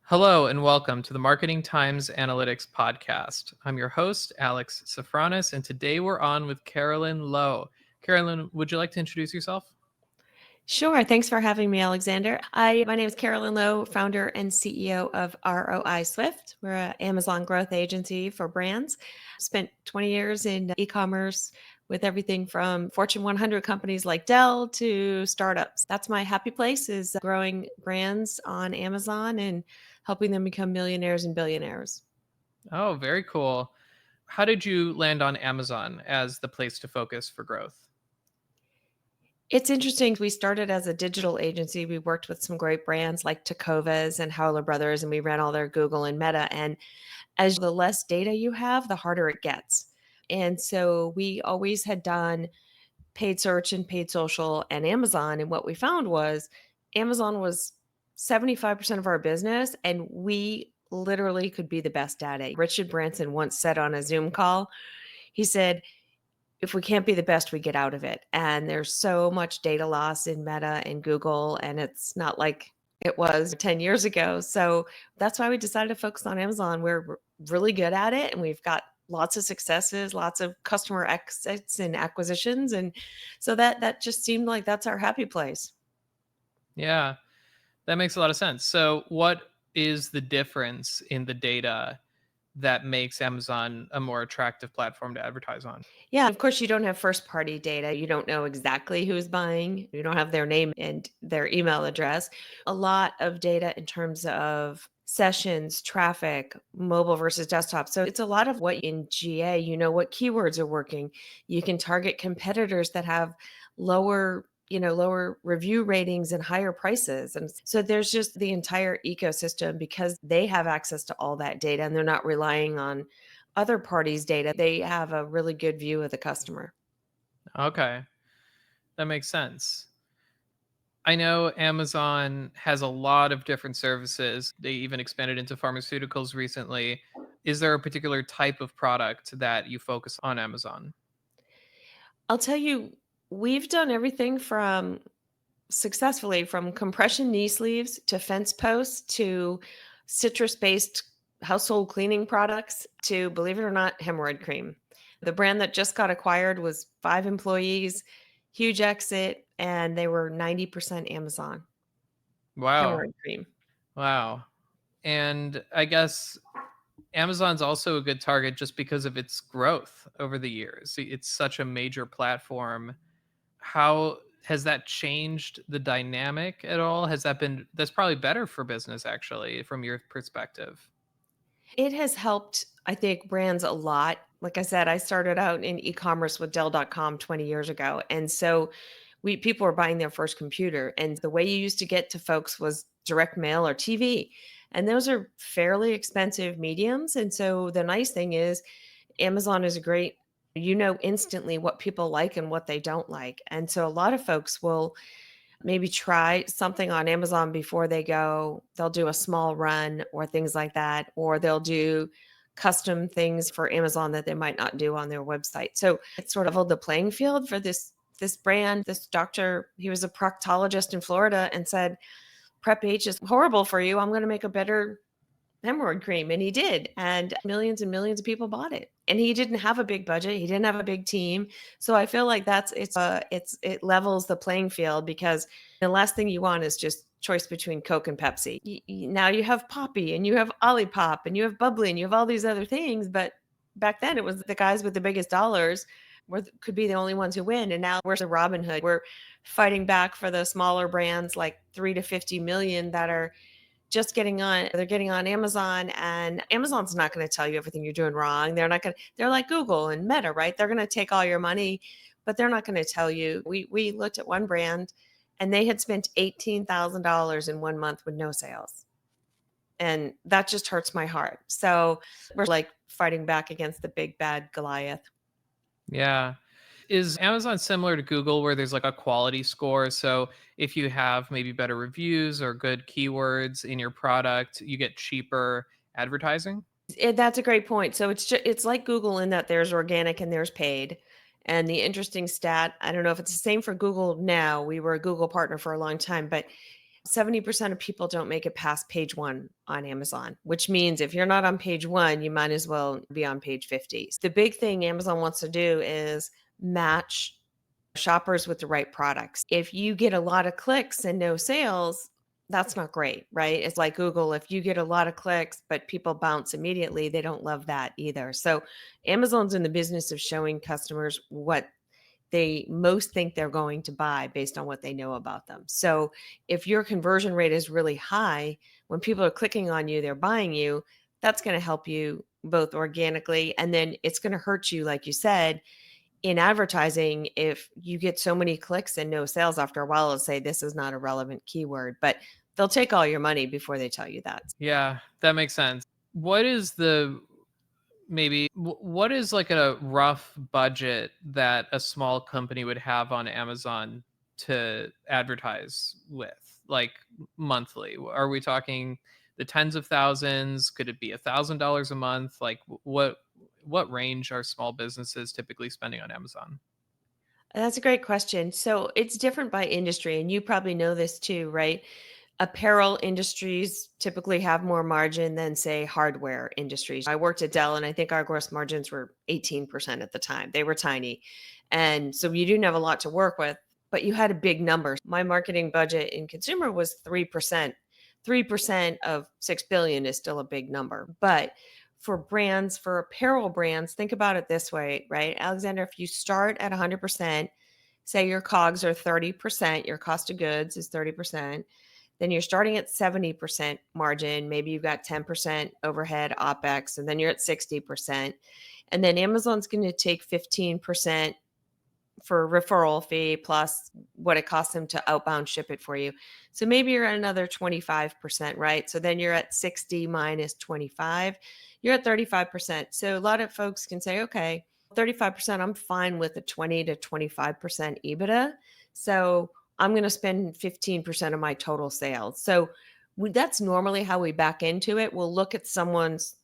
Hello and welcome to the Marketing Times Analytics Podcast. I'm your host, Alex Safranis, and today we're on with Carolyn Lowe. Carolyn, would you like to introduce yourself? Sure. Thanks for having me, Alexander. My name is Carolyn Lowe, founder and CEO of ROI Swift. We're an Amazon growth agency for brands. Spent 20 years in e-commerce with everything from Fortune 100 companies like Dell to startups. That's my happy place is growing brands on Amazon and helping them become millionaires and billionaires. Oh, very cool. How did you land on Amazon as the place to focus for growth? It's interesting. We started as a digital agency. We worked with some great brands like Tecovas and Howler Brothers, and we ran all their Google and Meta. And as the less data you have, the harder it gets. And so we always had done paid search and paid social and Amazon. And what we found was Amazon was 75% of our business, and we literally could be the best at it. Richard Branson once said on a Zoom call, he said, if we can't be the best, we get out of it. And there's so much data loss in Meta and Google, and it's not like it was 10 years ago. So that's why we decided to focus on Amazon. We're really good at it, and we've got lots of successes, lots of customer exits and acquisitions. And so that just seemed like that's our happy place. Yeah, that makes a lot of sense. So, what is the difference in the data that makes Amazon a more attractive platform to advertise on? Yeah, of course, you don't have first party data. You don't know exactly who's buying. You don't have their name and their email address. A lot of data in terms of sessions, traffic, mobile versus desktop. So it's a lot of what in GA, you know what keywords are working. You can target competitors that have lower review ratings and higher prices. And so there's just the entire ecosystem because they have access to all that data and they're not relying on other parties' data. They have a really good view of the customer. Okay, that makes sense. I know Amazon has a lot of different services. They even expanded into pharmaceuticals recently. Is there a particular type of product that you focus on Amazon? I'll tell you, we've done everything from successfully from compression knee sleeves to fence posts to citrus based household cleaning products to, believe it or not, hemorrhoid cream. The brand that just got acquired was 5 employees, huge exit, and they were 90% Amazon Wow. hemorrhoid cream. Wow. And I guess Amazon's also a good target just because of its growth over the years. It's such a major platform. How has that changed the dynamic at all? That's probably better for business actually from your perspective. It has helped, I think, brands a lot. Like I said, I started out in e-commerce with Dell.com 20 years ago. And so people were buying their first computer. And the way you used to get to folks was direct mail or TV. And those are fairly expensive mediums. And so the nice thing is Amazon is a great, you know instantly what people like and what they don't like. And so a lot of folks will maybe try something on Amazon before they go. They'll do a small run or things like that, or they'll do custom things for Amazon that they might not do on their website. So it's sort of leveled the playing field for this brand. This doctor, he was a proctologist in Florida and said, Prep H is horrible for you. I'm going to make a better hemorrhoid cream. And he did. And millions of people bought it. And he didn't have a big budget. He didn't have a big team. So I feel like it levels the playing field because the last thing you want is just choice between Coke and Pepsi. Now you have Poppy and you have Olipop and you have Bubbly and you have all these other things. But back then it was the guys with the biggest dollars could be the only ones who win. And now we're the Robin Hood. We're fighting back for the smaller brands like 3 to 50 million that are just they're getting on Amazon, and Amazon's not going to tell you everything you're doing wrong. They're like Google and Meta, right? They're going to take all your money, but they're not going to tell you. We looked at one brand and they had spent $18,000 in 1 month with no sales. And that just hurts my heart. So we're like fighting back against the big bad Goliath. Yeah. Is Amazon similar to Google where there's like a quality score? So if you have maybe better reviews or good keywords in your product, you get cheaper advertising? That's a great point. So it's like Google in that there's organic and there's paid. And the interesting stat, I don't know if it's the same for Google now. We were a Google partner for a long time, but 70% of people don't make it past page 1 on Amazon, which means if you're not on page 1, you might as well be on page 50. The big thing Amazon wants to do is match shoppers with the right products. If you get a lot of clicks and no sales, that's not great, right? It's like Google. If you get a lot of clicks, but people bounce immediately, they don't love that either. So Amazon's in the business of showing customers what they most think they're going to buy based on what they know about them. So if your conversion rate is really high, when people are clicking on you, they're buying you, that's going to help you both organically, and then it's going to hurt you, like you said, in advertising if you get so many clicks and no sales. After a while, it'll say this is not a relevant keyword, but they'll take all your money before they tell you that. Yeah, that makes sense. What is the what is like a rough budget that a small company would have on Amazon to advertise with, like monthly? Are we talking the tens of thousands? Could it be $1,000 a month? Like what range are small businesses typically spending on Amazon? That's a great question. So it's different by industry, and you probably know this too, right? Apparel industries typically have more margin than, say, hardware industries. I worked at Dell, and I think our gross margins were 18% at the time. They were tiny. And so you didn't have a lot to work with, but you had a big number. My marketing budget in consumer was 3%. 3% of 6 billion is still a big number. But for brands, for apparel brands, think about it this way, right? Alexander, if you start at 100%, say your COGS are 30%, your cost of goods is 30%, then you're starting at 70% margin. Maybe you've got 10% overhead OPEX, and then you're at 60%. And then Amazon's going to take 15% for referral fee plus what it costs them to outbound ship it for you. So maybe you're at another 25%, right? So then you're at 60 minus 25, you're at 35%. So a lot of folks can say, okay, 35%, I'm fine with a 20 to 25% EBITDA. So I'm going to spend 15% of my total sales. So that's normally how we back into it. We'll look at someone's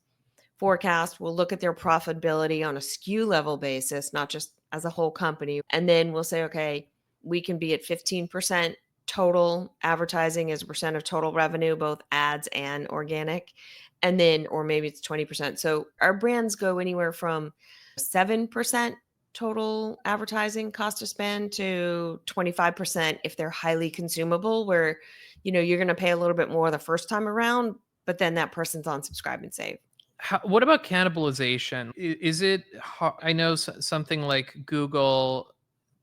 forecast. We'll look at their profitability on a SKU level basis, not just as a whole company. And then we'll say, okay, we can be at 15% total advertising as a percent of total revenue, both ads and organic. And then, or maybe it's 20%. So our brands go anywhere from 7% total advertising cost to spend to 25% if they're highly consumable, where, you're going to pay a little bit more the first time around, but then that person's on subscribe and save. What about cannibalization? Is it I know something like Google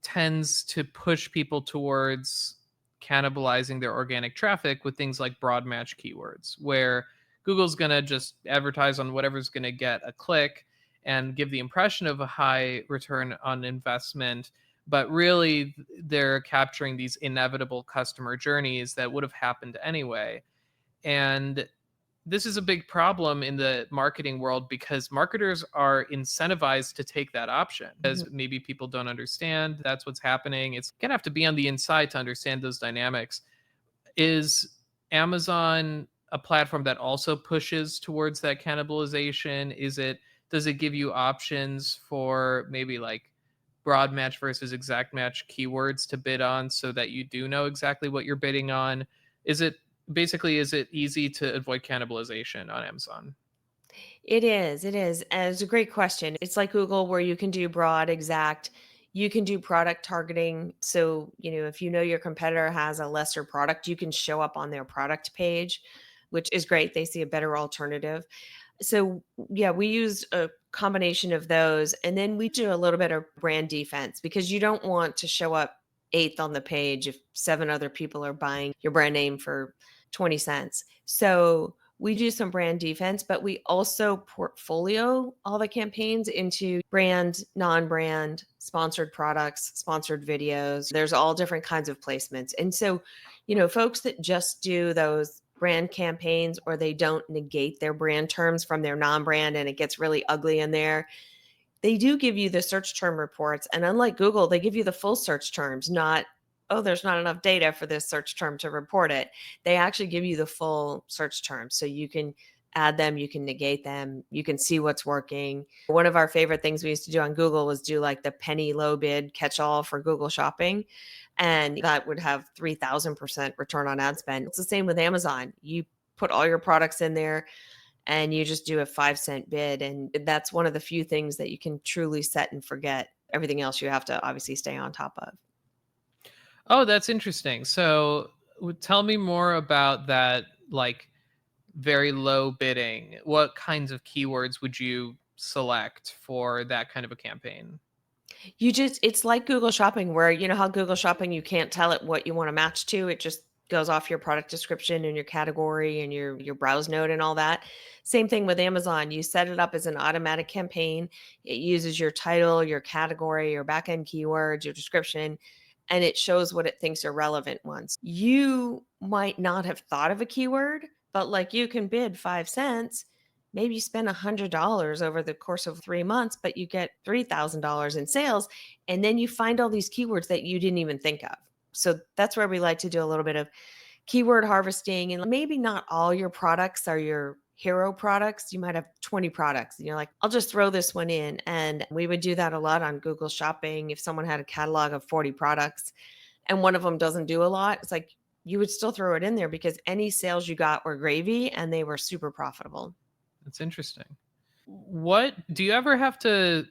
tends to push people towards cannibalizing their organic traffic with things like broad match keywords, where Google's going to just advertise on whatever's going to get a click and give the impression of a high return on investment, but really they're capturing these inevitable customer journeys that would have happened anyway. And this is a big problem in the marketing world because marketers are incentivized to take that option, Mhm. as maybe people don't understand that's what's happening. It's gonna have to be on the inside to understand those dynamics. Is Amazon a platform that also pushes towards that cannibalization? Does it give you options for maybe like broad match versus exact match keywords to bid on so that you do know exactly what you're bidding on? Is it easy to avoid cannibalization on Amazon? It is. It is. And it's a great question. It's like Google where you can do broad, exact, you can do product targeting. So, if you know your competitor has a lesser product, you can show up on their product page, which is great. They see a better alternative. So, yeah, we use a combination of those. And then we do a little bit of brand defense because you don't want to show up eighth on the page if seven other people are buying your brand name for 20 cents. So, we do some brand defense, but we also portfolio all the campaigns into brand, non brand, sponsored products, sponsored videos. There's all different kinds of placements. And so, folks that just do those brand campaigns or they don't negate their brand terms from their non brand and it gets really ugly in there, they do give you the search term reports. And unlike Google, they give you the full search terms, not, oh, there's not enough data for this search term to report it. They actually give you the full search term. So you can add them, you can negate them, you can see what's working. One of our favorite things we used to do on Google was do like the penny low bid catch all for Google Shopping. And that would have 3,000% return on ad spend. It's the same with Amazon. You put all your products in there and you just do a 5 cent bid. And that's one of the few things that you can truly set and forget. Everything else you have to obviously stay on top of. Oh, that's interesting. So, tell me more about that, like very low bidding. What kinds of keywords would you select for that kind of a campaign? It's like Google Shopping where you know how Google Shopping you can't tell it what you want to match to. It just goes off your product description and your category and your browse node and all that. Same thing with Amazon. You set it up as an automatic campaign. It uses your title, your category, your backend keywords, your description, and it shows what it thinks are relevant ones. You might not have thought of a keyword, but like you can bid 5 cents. Maybe you spend $100 over the course of 3 months, but you get $3,000 in sales. And then you find all these keywords that you didn't even think of. So that's where we like to do a little bit of keyword harvesting. And maybe not all your products are your hero products. You might have 20 products and you're like, I'll just throw this one in. And we would do that a lot on Google Shopping. If someone had a catalog of 40 products and one of them doesn't do a lot, it's like you would still throw it in there because any sales you got were gravy and they were super profitable. That's interesting. What do you ever have to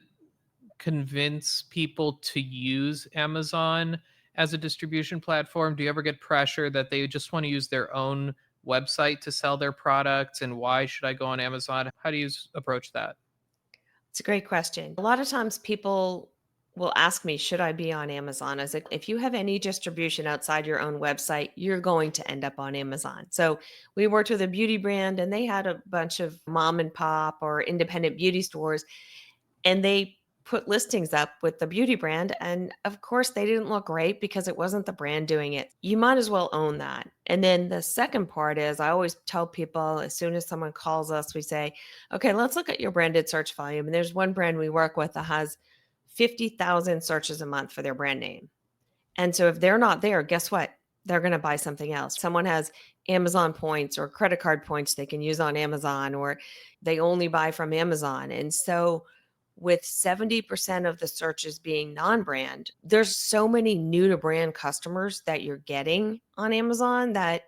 convince people to use Amazon as a distribution platform? Do you ever get pressure that they just want to use their own website to sell their products? And why should I go on Amazon? How do you approach that? It's a great question. A lot of times people will ask me, should I be on Amazon? I was like, if you have any distribution outside your own website, you're going to end up on Amazon. So we worked with a beauty brand and they had a bunch of mom and pop or independent beauty stores and they put listings up with the beauty brand. And of course, they didn't look great because it wasn't the brand doing it. You might as well own that. And then the second part is I always tell people as soon as someone calls us, we say, okay, let's look at your branded search volume. And there's one brand we work with that has 50,000 searches a month for their brand name. And so if they're not there, guess what? They're going to buy something else. Someone has Amazon points or credit card points they can use on Amazon, or they only buy from Amazon. And so with 70% of the searches being non-brand, there's so many new to brand customers that you're getting on Amazon that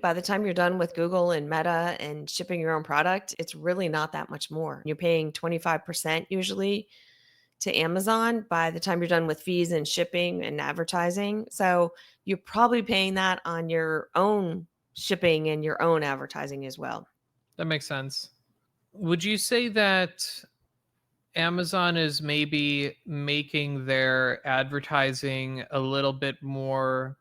by the time you're done with Google and Meta and shipping your own product, it's really not that much more. You're paying 25% usually to Amazon by the time you're done with fees and shipping and advertising. So you're probably paying that on your own shipping and your own advertising as well. That makes sense. Would you say that Amazon is maybe making their advertising a little bit more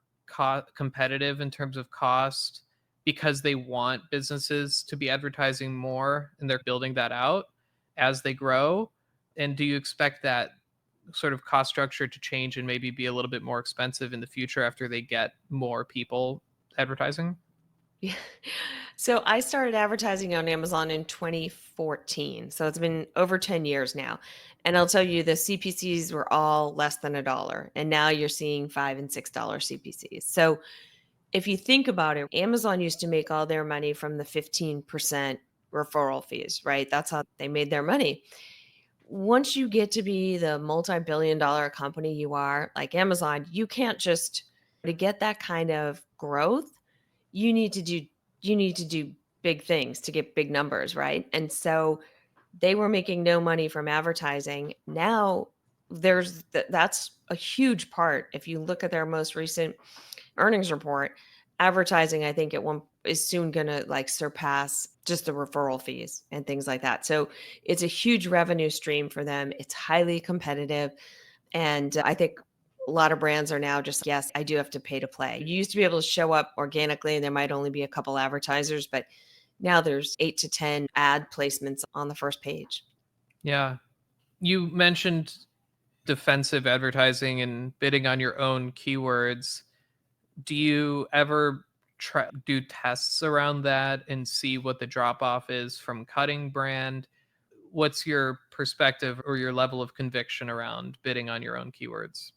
competitive in terms of cost because they want businesses to be advertising more and they're building that out as they grow? And do you expect that sort of cost structure to change and maybe be a little bit more expensive in the future after they get more people advertising? Yeah. So I started advertising on Amazon in 2014. So it's been over 10 years now. And I'll tell you the CPCs were all less than $1. And now you're seeing $5 and $6 CPCs. So if you think about it, Amazon used to make all their money from the 15% referral fees, right? That's how they made their money. Once you get to be the multi-billion-dollar company you are, like Amazon, you can't just to get that kind of growth, you need to do you need to do big things to get big numbers, right? And so they were making no money from advertising. Now that's a huge part. If you look at their most recent earnings report, advertising, I think is soon going to like surpass just the referral fees and things like that. So it's a huge revenue stream for them. It's highly competitive. And I think a lot of brands are now just, yes, I do have to pay to play. You used to be able to show up organically and there might only be a couple advertisers, but now there's 8 to 10 ad placements on the first page. Yeah. You mentioned defensive advertising and bidding on your own keywords. Do you ever do tests around that and see what the drop off is from cutting brand? What's your perspective or your level of conviction around bidding on your own keywords?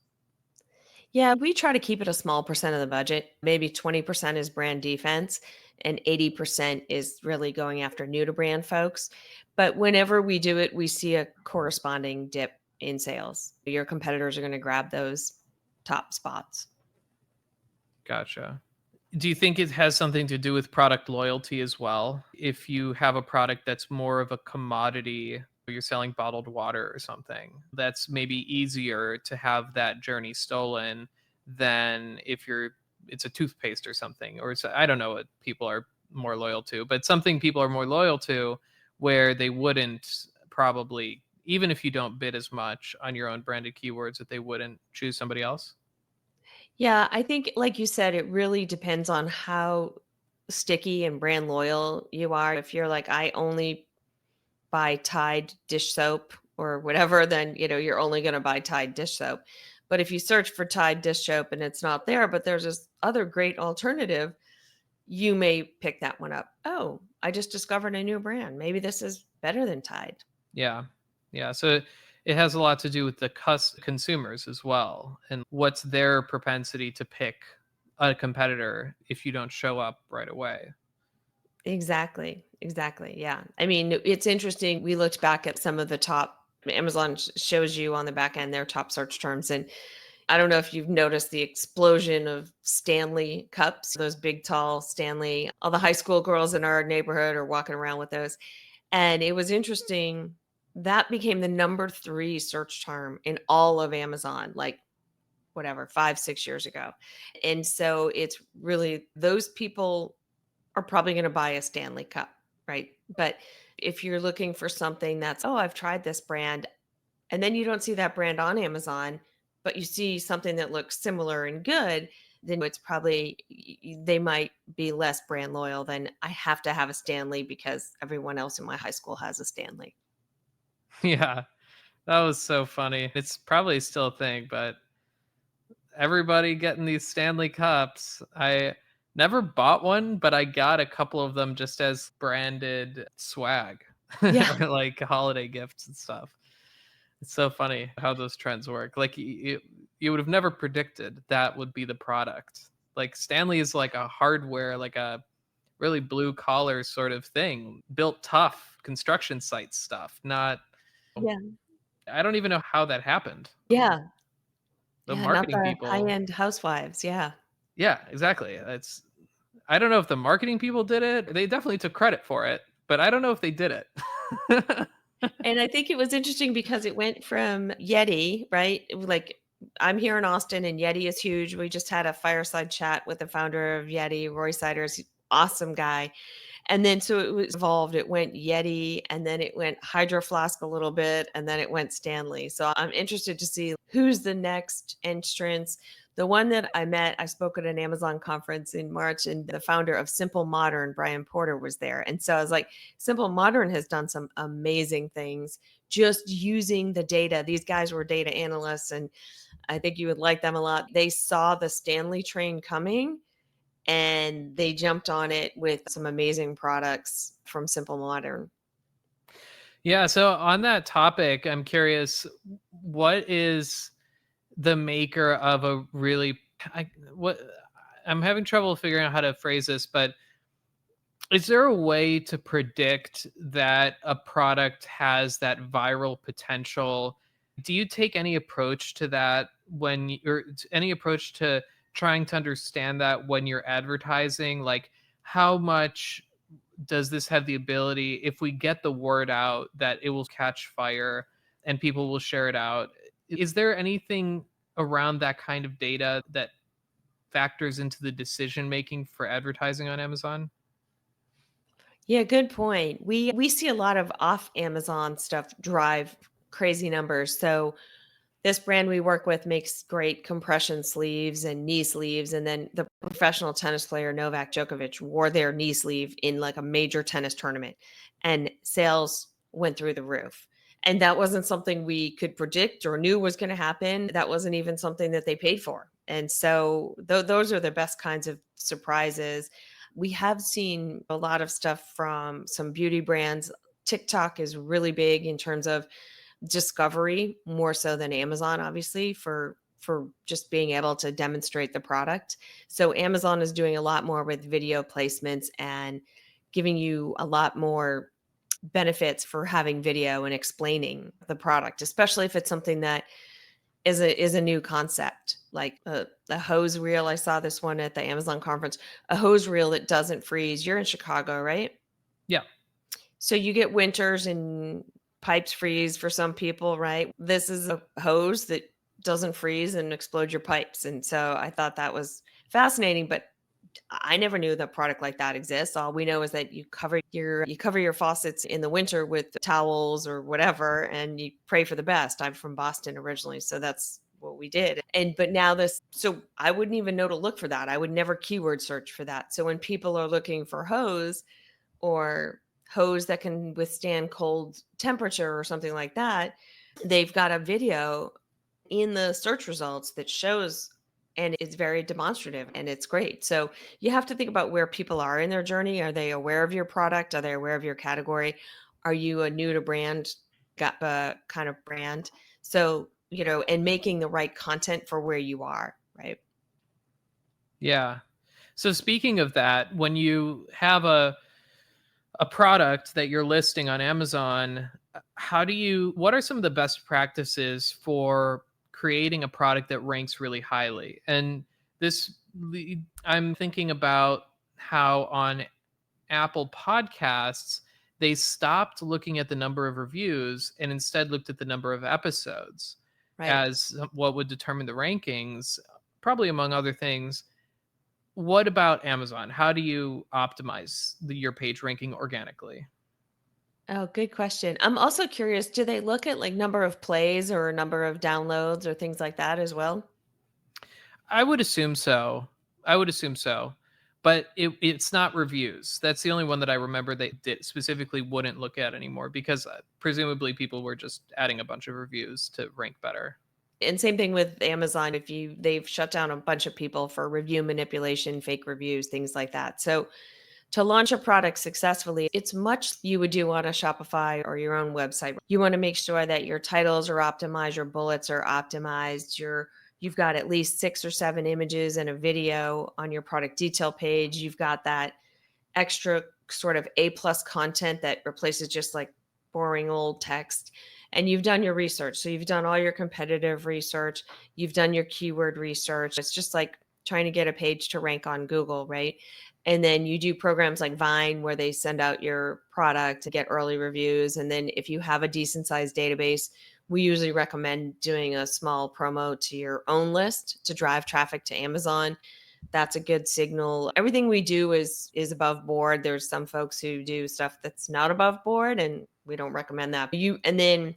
Yeah, we try to keep it a small percent of the budget. Maybe 20% is brand defense. and 80% is really going after new to brand folks. But whenever we do it, we see a corresponding dip in sales. Your competitors are going to grab those top spots. Gotcha. Do you think it has something to do with product loyalty as well? If you have a product that's more of a commodity, you're selling bottled water or something, that's maybe easier to have that journey stolen than if it's a toothpaste or something, or I don't know what people are more loyal to, but something people are more loyal to where they wouldn't probably, even if you don't bid as much on your own branded keywords, that they wouldn't choose somebody else. Yeah, I think, like you said, it really depends on how sticky and brand loyal you are. If you're like, I only buy Tide dish soap or whatever, then you're only going to buy Tide dish soap. But if you search for Tide dish soap and it's not there, but there's this other great alternative, you may pick that one up. Oh, I just discovered a new brand. Maybe this is better than Tide. Yeah. Yeah. So it has a lot to do with the consumers as well, and what's their propensity to pick a competitor if you don't show up right away. Exactly. Exactly. Yeah. I mean, it's interesting. We looked back at some of the top Amazon shows you on the back end their top search terms. And I don't know if you've noticed the explosion of Stanley cups, those big, tall Stanley. All the high school girls in our neighborhood are walking around with those. And it was interesting. That became the number 3 search term in all of Amazon, like whatever, 5, 6 years ago. And so it's really those people are probably going to buy a Stanley cup, right? But if you're looking for something that's, oh, I've tried this brand, and then you don't see that brand on Amazon, but you see something that looks similar and good, then it's probably they might be less brand loyal than I have to have a Stanley because everyone else in my high school has a Stanley. Yeah. That was so funny. It's probably still a thing, but everybody getting these Stanley Cups. I never bought one, but I got a couple of them just as branded swag Yeah. or like holiday gifts and stuff. It's so funny how those trends work. Like you would have never predicted that would be the product. Like Stanley is like a hardware, like a really blue collar sort of thing, built tough construction site stuff. Not, Yeah. I don't even know how that happened. Yeah. The Yeah. Not marketing the high people, end housewives. Yeah. yeah, exactly. It's I don't know if the marketing people did it. They definitely took credit for it, but I don't know if they did it. And I think it was interesting because it went from Yeti, right? Like I'm here in Austin and Yeti is huge. We just had a fireside chat with the founder of Yeti, Roy Siders, awesome guy. And then so it was evolved. It went Yeti and then it went Hydro Flask a little bit and then it went Stanley. So I'm interested to see who's the next entrance. The one that I met, I spoke at an Amazon conference in March and the founder of Simple Modern, Brian Porter, was there. And so I was like, Simple Modern has done some amazing things just using the data. These guys were data analysts and I think you would like them a lot. They saw the Stanley train coming and they jumped on it with some amazing products from Simple Modern. Yeah, so on that topic, I'm curious, what is the maker of a really what I'm having trouble figuring out how to phrase this, but is there a way to predict that a product has that viral potential? Do you take any approach to that when you're any approach to trying to understand that when you're advertising? Like, how much does this have the ability, if we get the word out, that it will catch fire and people will share it out? Is there anything around that kind of data that factors into the decision making for advertising on Amazon? Yeah, good point. We see a lot of off Amazon stuff drive crazy numbers. So this brand we work with makes great compression sleeves and knee sleeves. And then the professional tennis player Novak Djokovic wore their knee sleeve in like a major tennis tournament, and sales went through the roof. And that wasn't something we could predict or knew was going to happen. That wasn't even something that they paid for. And so those are the best kinds of surprises. We have seen a lot of stuff from some beauty brands. TikTok is really big in terms of discovery, more so than Amazon, obviously, for for just being able to demonstrate the product. So Amazon is doing a lot more with video placements and giving you a lot more benefits for having video and explaining the product, especially if it's something that is a new concept, like a hose reel. I saw this one at the Amazon conference, a hose reel that doesn't freeze. You're in Chicago, right? Yeah. So you get winters and pipes freeze for some people, right? This is a hose that doesn't freeze and explode your pipes. And so I thought that was fascinating, but I never knew that product like that exists. All we know is that you cover your faucets in the winter with towels or whatever, and you pray for the best. I'm from Boston originally, so that's what we did. And but now this, so I wouldn't even know to look for that. I would never keyword search for that. So when people are looking for hose or hose that can withstand cold temperature or something like that, they've got a video in the search results that shows, and it's very demonstrative and it's great. So you have to think about where people are in their journey. Are they aware of your product? Are they aware of your category? Are you a new to brand kind of brand? So, and making the right content for where you are, right? Yeah. So speaking of that, when you have a product that you're listing on Amazon, what are some of the best practices for creating a product that ranks really highly? And I'm thinking about how on Apple Podcasts, they stopped looking at the number of reviews and instead looked at the number of episodes Right. as what would determine the rankings, probably among other things. What about Amazon? How do you optimize your page ranking organically? Oh, good question. I'm also curious, do they look at like number of plays or number of downloads or things like that as well? I would assume so. I would assume so. But it's not reviews. That's the only one that I remember they did specifically wouldn't look at anymore because presumably people were just adding a bunch of reviews to rank better. And same thing with Amazon. If they've shut down a bunch of people for review manipulation, fake reviews, things like that. So to launch a product successfully, it's much you would do on a Shopify or your own website. You want to make sure that your titles are optimized, your bullets are optimized, you've got at least 6 or 7 images and a video on your product detail page. You've got that extra sort of A plus content that replaces just like boring old text. And you've done your research. So you've done all your competitive research, you've done your keyword research. It's just like trying to get a page to rank on Google, right? And then you do programs like Vine where they send out your product to get early reviews. And then if you have a decent sized database, we usually recommend doing a small promo to your own list to drive traffic to Amazon. That's a good signal. Everything we do is above board. There's some folks who do stuff that's not above board, and we don't recommend that. And then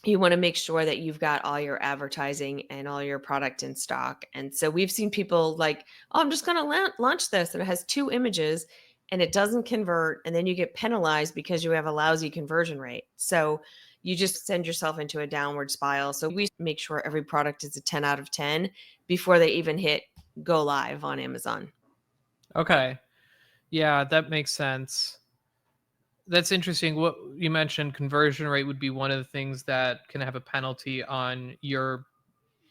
you want to make sure that you've got all your advertising and all your product in stock. And so we've seen people like, "Oh, I'm just going to launch this," and it has 2 images and it doesn't convert, and then you get penalized because you have a lousy conversion rate. So you just send yourself into a downward spiral. So we make sure every product is a 10 out of 10 before they even hit go live on Amazon. Okay. Yeah, that makes sense. That's interesting. What you mentioned, conversion rate would be one of the things that can have a penalty on your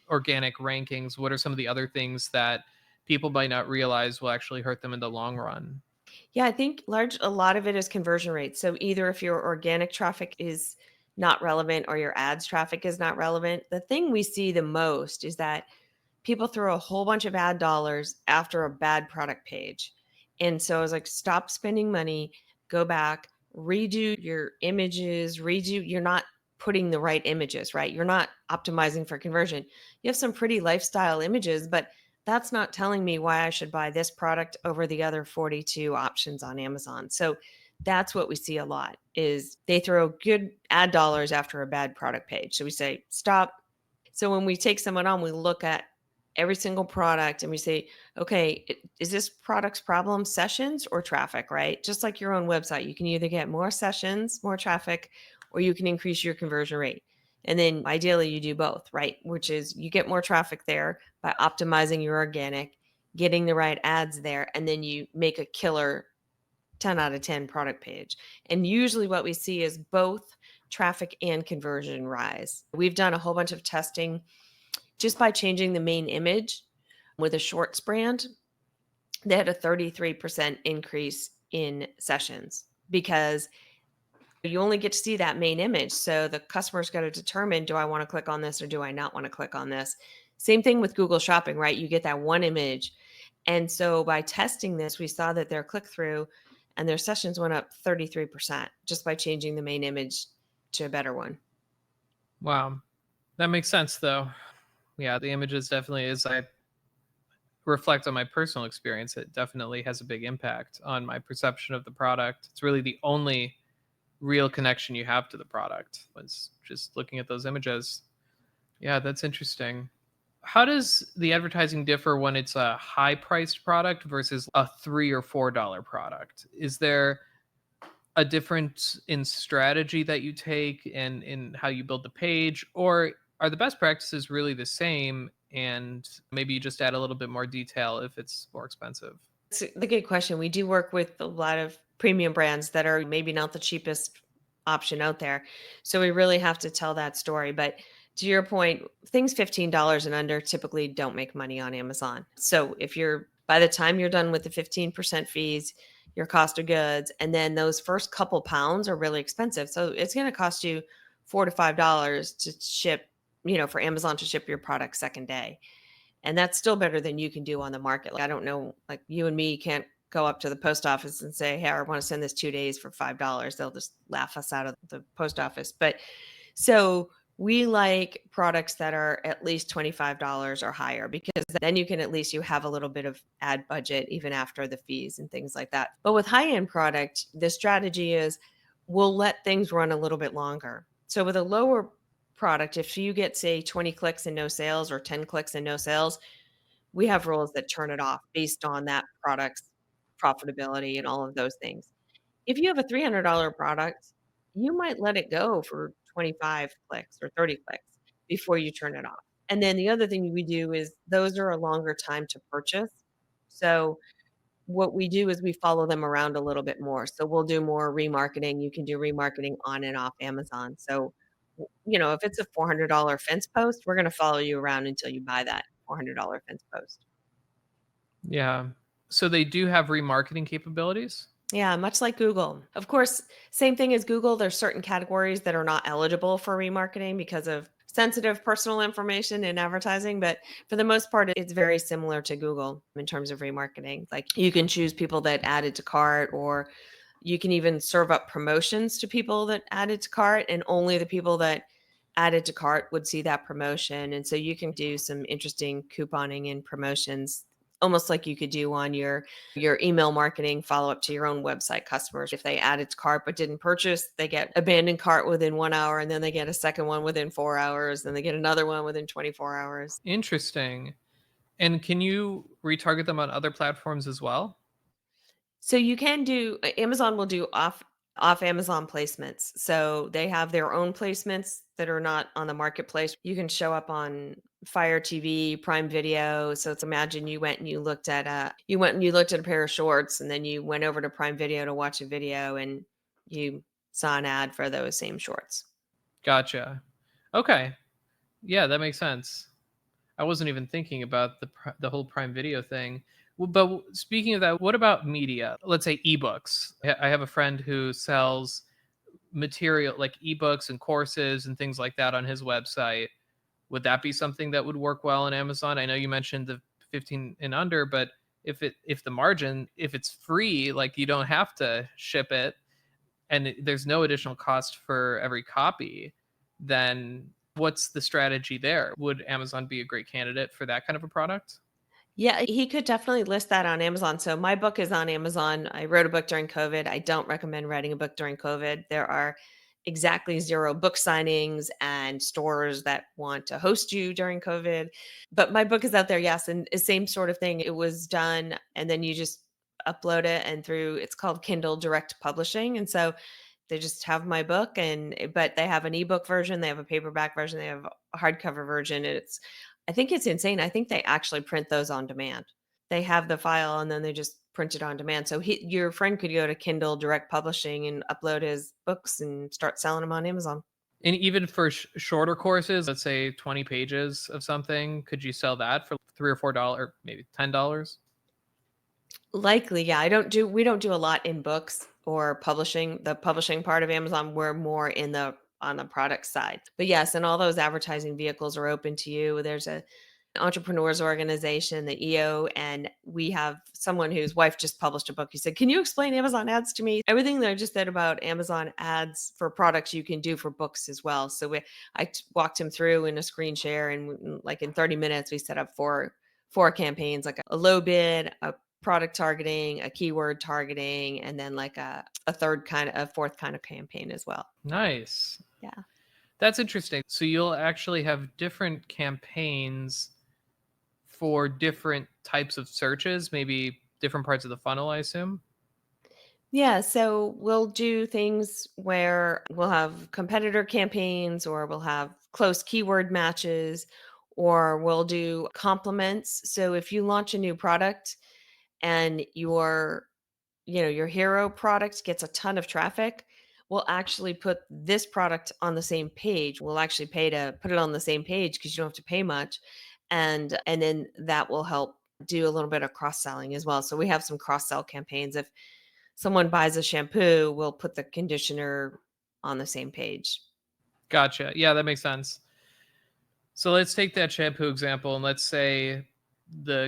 organic rankings. What are some of the other things that people might not realize will actually hurt them in the long run? Yeah, I think a lot of it is conversion rate. So either if your organic traffic is not relevant or your ads traffic is not relevant, the thing we see the most is that people throw a whole bunch of ad dollars after a bad product page. And so I was like, stop spending money, go back, redo your images, you're not putting the right images, right? You're not optimizing for conversion. You have some pretty lifestyle images, but that's not telling me why I should buy this product over the other 42 options on Amazon. So that's what we see a lot is they throw good ad dollars after a bad product page. So we say, stop. So when we take someone on, we look at every single product and we say, okay, is this product's problem sessions or traffic, right? Just like your own website, you can either get more sessions, more traffic, or you can increase your conversion rate. And then ideally you do both, right? Which is you get more traffic there by optimizing your organic, getting the right ads there, and then you make a killer 10 out of 10 product page. And usually what we see is both traffic and conversion rise. We've done a whole bunch of testing just by changing the main image with a shorts brand, they had a 33% increase in sessions because you only get to see that main image. So the customer's got to determine, do I want to click on this or do I not want to click on this? Same thing with Google Shopping, right? You get that one image. And so by testing this, we saw that their click through and their sessions went up 33% just by changing the main image to a better one. Wow. That makes sense though. Yeah, the images definitely, as I reflect on my personal experience, it definitely has a big impact on my perception of the product. It's really the only real connection you have to the product was just looking at those images. Yeah, that's interesting. How does the advertising differ when it's a high priced product versus a $3 or $4 product? Is there a difference in strategy that you take and in how you build the page, or are the best practices really the same and maybe you just add a little bit more detail if it's more expensive? It's a good question. We do work with a lot of premium brands that are maybe not the cheapest option out there. So we really have to tell that story. But to your point, things $15 and under typically don't make money on Amazon. So if you're by the time you're done with the 15% fees, your cost of goods, and then those first couple pounds are really expensive. So it's going to cost you $4 to $5 to ship, for Amazon to ship your product second day. And that's still better than you can do on the market. Like, I don't know, like you and me can't go up to the post office and say, "Hey, I want to send this 2 days for $5." They'll just laugh us out of the post office. But so we like products that are at least $25 or higher because then you can at least you have a little bit of ad budget even after the fees and things like that. But with high-end product, the strategy is we'll let things run a little bit longer. So with a lower product, if you get say 20 clicks and no sales or 10 clicks and no sales, we have rules that turn it off based on that product's profitability and all of those things. If you have a $300 product, you might let it go for 25 clicks or 30 clicks before you turn it off. And then the other thing we do is those are a longer time to purchase. So what we do is we follow them around a little bit more. So we'll do more remarketing. You can do remarketing on and off Amazon. So, if it's a $400 fence post, we're going to follow you around until you buy that $400 fence post. Yeah. So they do have remarketing capabilities? Yeah, much like Google. Of course, same thing as Google, there's certain categories that are not eligible for remarketing because of sensitive personal information in advertising, but for the most part, it's very similar to Google in terms of remarketing. Like you can choose people that added to cart, or you can even serve up promotions to people that added to cart, and only the people that added to cart would see that promotion. And so you can do some interesting couponing and promotions almost like you could do on your email marketing follow up to your own website customers. If they added to cart but didn't purchase, they get abandoned cart within 1 hour, and then they get a second one within 4 hours, then they get another one within 24 hours. Interesting. And can you retarget them on other platforms as well? So you can do Amazon will do off Amazon placements. So they have their own placements that are not on the marketplace. You can show up on Fire TV, Prime Video. So it's imagine you went and you looked at a pair of shorts, and then you went over to Prime Video to watch a video, and you saw an ad for those same shorts. Gotcha. Okay. Yeah, that makes sense. I wasn't even thinking about the whole Prime Video thing. But speaking of that, what about media? Let's say ebooks. I have a friend who sells material like ebooks and courses and things like that on his website. Would that be something that would work well on Amazon? I know you mentioned the 15 and under, but if the margin, if it's free, like you don't have to ship it, and there's no additional cost for every copy, then what's the strategy there? Would Amazon be a great candidate for that kind of a product? Yeah, he could definitely list that on Amazon. So my book is on Amazon. I wrote a book during COVID. I don't recommend writing a book during COVID. There are exactly zero book signings and stores that want to host you during COVID. But my book is out there, yes, and the same sort of thing. It was done, and then you just upload it, and through it's called Kindle Direct Publishing. And so they just have my book, but they have an ebook version, they have a paperback version, they have a hardcover version. I think it's insane. I think they actually print those on demand. They have the file and then they just print it on demand. So your friend could go to Kindle Direct Publishing and upload his books and start selling them on Amazon. And even for shorter courses, let's say 20 pages of something, could you sell that for 3 or $4, maybe $10? Likely, yeah. I don't do we don't do a lot in books or publishing. The publishing part of Amazon, we're more in the on the product side. But yes, and all those advertising vehicles are open to you. There's a entrepreneurs organization, the EO, and we have someone whose wife just published a book. He said, "Can you explain Amazon ads to me?" Everything that I just said about Amazon ads for products you can do for books as well. So walked him through in a screen share, and like in 30 minutes, we set up four campaigns, like a low bid, a product targeting, a keyword targeting, and then like a fourth kind of campaign as well. Nice. Yeah. That's interesting. So you'll actually have different campaigns for different types of searches, maybe different parts of the funnel, I assume? Yeah, so we'll do things where we'll have competitor campaigns or we'll have close keyword matches or we'll do compliments. So if you launch a new product and your hero product gets a ton of traffic, we'll actually put this product on the same page. We'll actually pay to put it on the same page because you don't have to pay much. And then that will help do a little bit of cross-selling as well. So we have some cross-sell campaigns. If someone buys a shampoo, we'll put the conditioner on the same page. Gotcha. Yeah, that makes sense. So let's take that shampoo example and let's say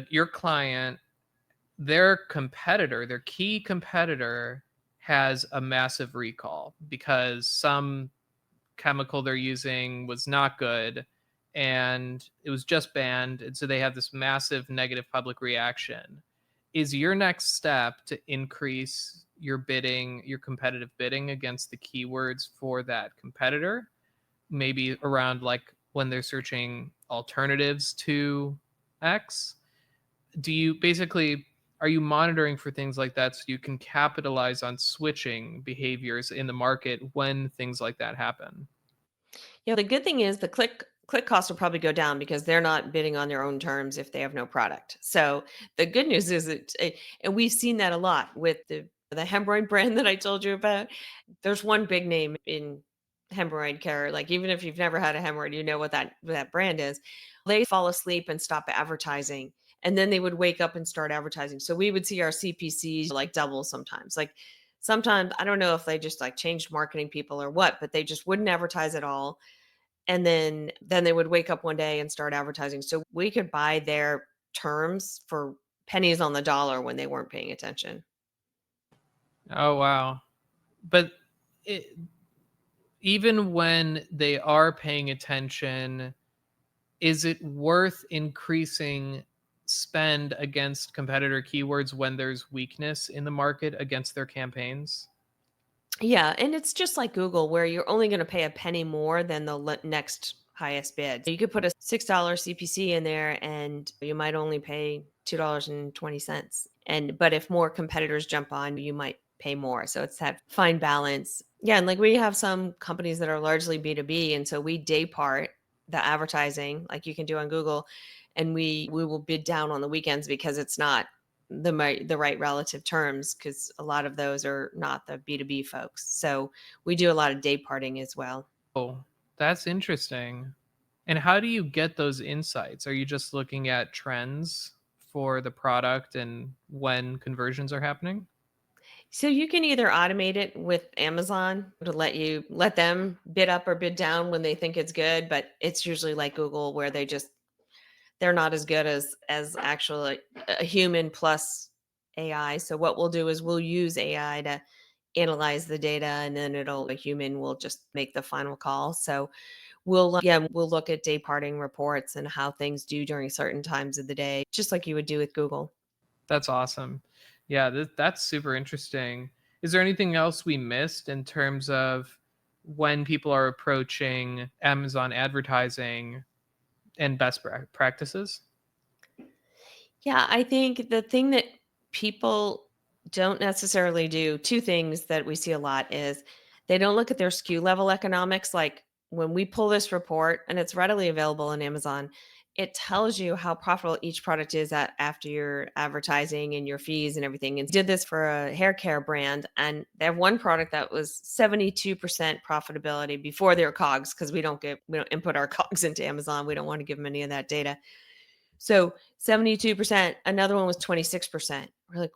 your client, their competitor, their key competitor has a massive recall because some chemical they're using was not good and it was just banned, and so they have this massive negative public reaction. Is your next step to increase your bidding, your competitive bidding against the keywords for that competitor, maybe around like when they're searching alternatives to X? Do you basically, are you monitoring for things like that so you can capitalize on switching behaviors in the market when things like that happen? The good thing is the click costs will probably go down because they're not bidding on their own terms if they have no product. So the good news is and we've seen that a lot with the hemorrhoid brand that I told you about. There's one big name in hemorrhoid care. Like even if you've never had a hemorrhoid, you know what that brand is. They fall asleep and stop advertising. And then they would wake up and start advertising. So we would see our CPCs like double sometimes. Like sometimes I don't know if they just like changed marketing people or what, but they just wouldn't advertise at all, and then they would wake up one day and start advertising. So we could buy their terms for pennies on the dollar when they weren't paying attention. Oh, wow. But it, even when they are paying attention, is it worth increasing spend against competitor keywords when there's weakness in the market against their campaigns? Yeah, and it's just like Google where you're only going to pay a penny more than the next highest bid. You could put a $6 CPC in there and you might only pay $2.20. And but if more competitors jump on, you might pay more. So it's that fine balance. Yeah, and like we have some companies that are largely B2B, and so we day part the advertising like you can do on Google, and we will bid down on the weekends because it's not the right relative terms, because a lot of those are not the B2B folks. So we do a lot of day parting as well. Oh, that's interesting. And how do you get those insights? Are you just looking at trends for the product and when conversions are happening? So you can either automate it with Amazon to let them bid up or bid down when they think it's good, but it's usually like Google where they're not as good as actually a human plus AI. So what we'll do is we'll use AI to analyze the data, and then a human will just make the final call. So we'll look at day parting reports and how things do during certain times of the day, just like you would do with Google. That's awesome. Yeah, that's super interesting. Is there anything else we missed in terms of when people are approaching Amazon advertising and best practices? Yeah, I think the thing that people don't necessarily do, two things that we see a lot is they don't look at their SKU level economics. Like when we pull this report, and it's readily available on Amazon, it tells you how profitable each product is after your advertising and your fees and everything. And did this for a hair care brand, and they have one product that was 72% profitability before their COGS, because we don't input our COGS into Amazon. We don't want to give them any of that data. So 72%, another one was 26%. We're like,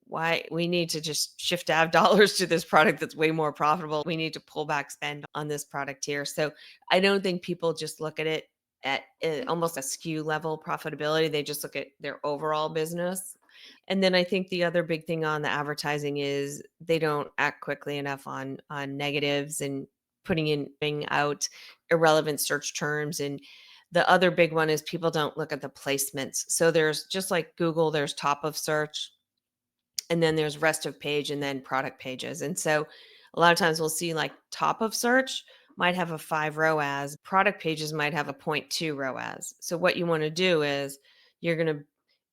why? We need to just shift ad dollars to this product that's way more profitable. We need to pull back spend on this product here. So I don't think people just look at it at almost a SKU level profitability. They just look at their overall business. And then I think the other big thing on the advertising is they don't act quickly enough on negatives and putting out irrelevant search terms. And the other big one is people don't look at the placements. So there's, just like Google, there's top of search, and then there's rest of page, and then product pages. And so a lot of times we'll see like top of search might have a 5 ROAS, product pages might have a 0.2 ROAS. So what you want to do is you're going to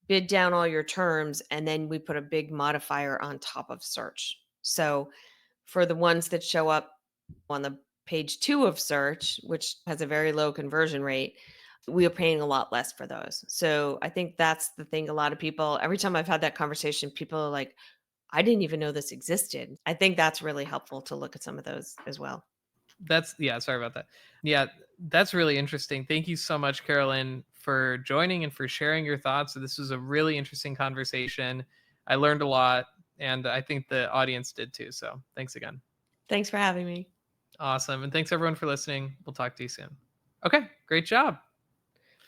bid down all your terms, and then we put a big modifier on top of search. So for the ones that show up on the page 2 of search, which has a very low conversion rate, we are paying a lot less for those. So I think that's the thing. A lot of people, every time I've had that conversation, people are like, I didn't even know this existed. I think that's really helpful to look at some of those as well. That's yeah, sorry about that. Yeah, that's really interesting. Thank you so much, Carolyn, for joining and for sharing your thoughts. This was a really interesting conversation. I learned a lot, and I think the audience did too. So thanks again. Thanks for having me. Awesome. And thanks everyone for listening. We'll talk to you soon. Okay, great job.